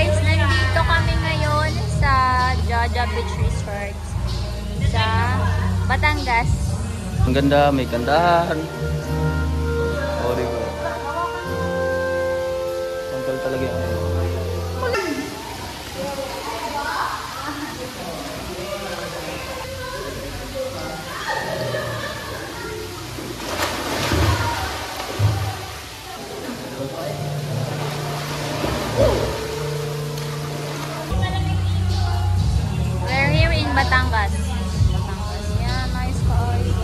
guys, nandito kami ngayon sa Jaja Beach Resort sa Batangas. Ang ganda, may gandahan. Oh, di ba? Tanggal talaga yan. We're here in Batangas. Yeah, nice kayo.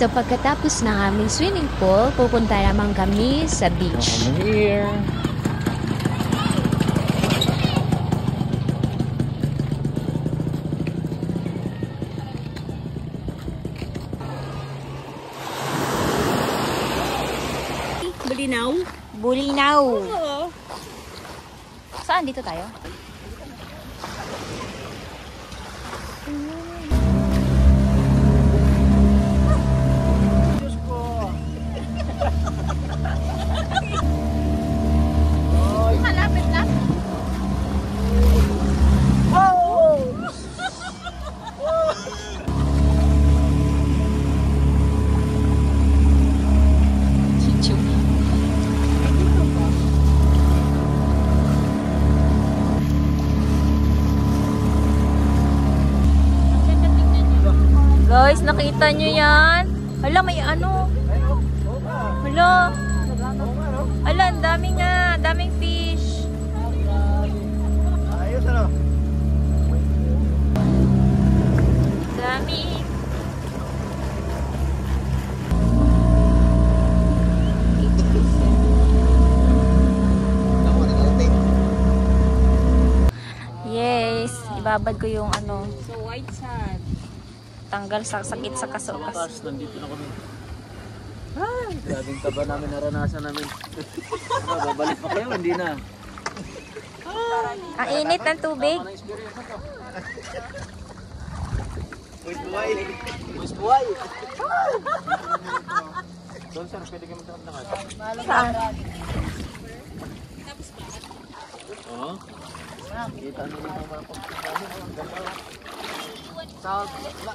So pagkatapos ng aming swimming pool, pupunta naman kami sa beach. I'm here. Bulinaw? Bulinaw. Oo. Saan dito tayo? Malapit lang. Guys, nakita nyo yan? Hala, may ano? Hala. Hala, ang dami nga. Daming fish. Ayos ano? Dami. Yes, ibabad ko yung ano. So white sand. Tanggal sa sakit sa kaso. Bukas, nandito na kami. Ay, grabing taba namin, naranasan namin. Babalik pa kayo, hindi na. Ang init ng tubig. Buwis buhay. Buwis buhay. Doon sir, pwede kayo magdakad. Saan? Oo. Kita nyo rin ang mga pagkakas.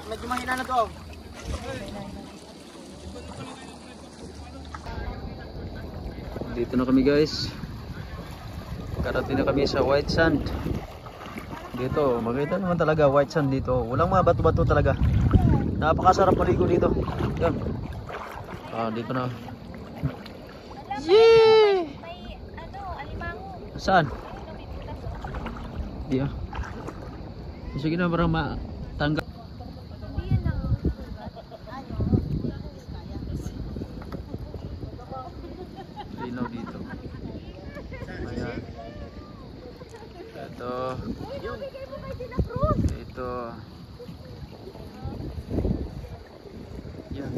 Medyo mahina na to. Dito na kami guys. Karating na kami sa white sand. Dito, maganda naman talaga white sand dito. Walang mga bato-bato talaga. Napakasarap maligo dito. Yan. Dito na. Yay! May ano, alimango. Saan? Di sige na para matanggal. Linaw dito. Ayan. Ito. Ito. Yan.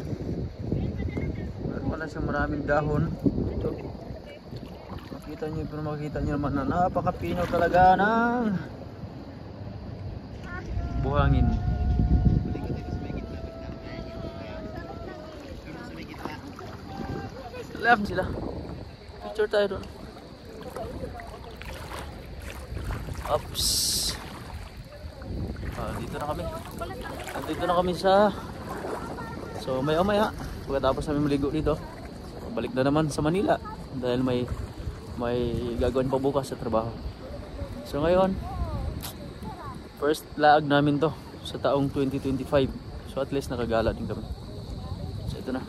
Meron pala siyang maraming dahon. Ito. Makita nyo naman na napakapinaw talaga ng buhangin. Left sila. Picture tayo doon. Oops. Dito na kami. Dito na kami sa maya-maya. Pagkatapos namin maligo dito, balik na naman sa Manila dahil may gagawin pa bukas sa trabaho. So ngayon, first vlog namin to sa taong 2025. So at least nakagala din kami. So ito na.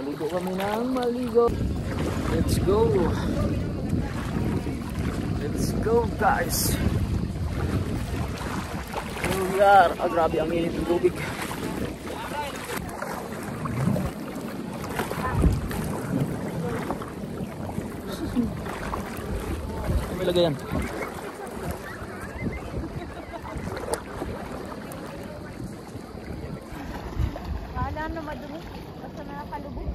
Maligo kami ng maligo. Let's go. Let's go guys. Here we are. Ah, grabe ang init ng tubig. May lagayan. Wala na madumi. Basta nakakalubog.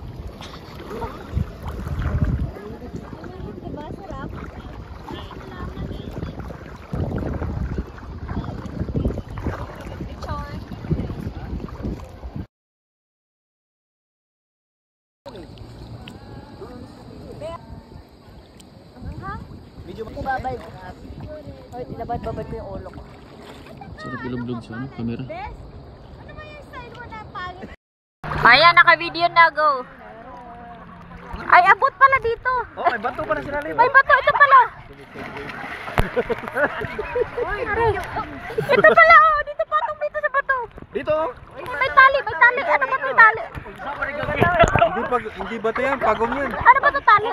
Diba, sarap? Medyo Babay. Hoy, tinabad-babad ko yung ulo ko. sarap ilog-log sa ano, camera. Ano ba yung style mo na pangit? Ayan, naka-video na, go. Ay, abot pala dito. Oh, may bato pa na sila rin. May bato, ito pala. Ito pala, oh. Dito patong dito sa bato. Dito. May tali, may tali. Ano ba may tali? Hindi bato yan, pagong yan. Ano ba ito tali?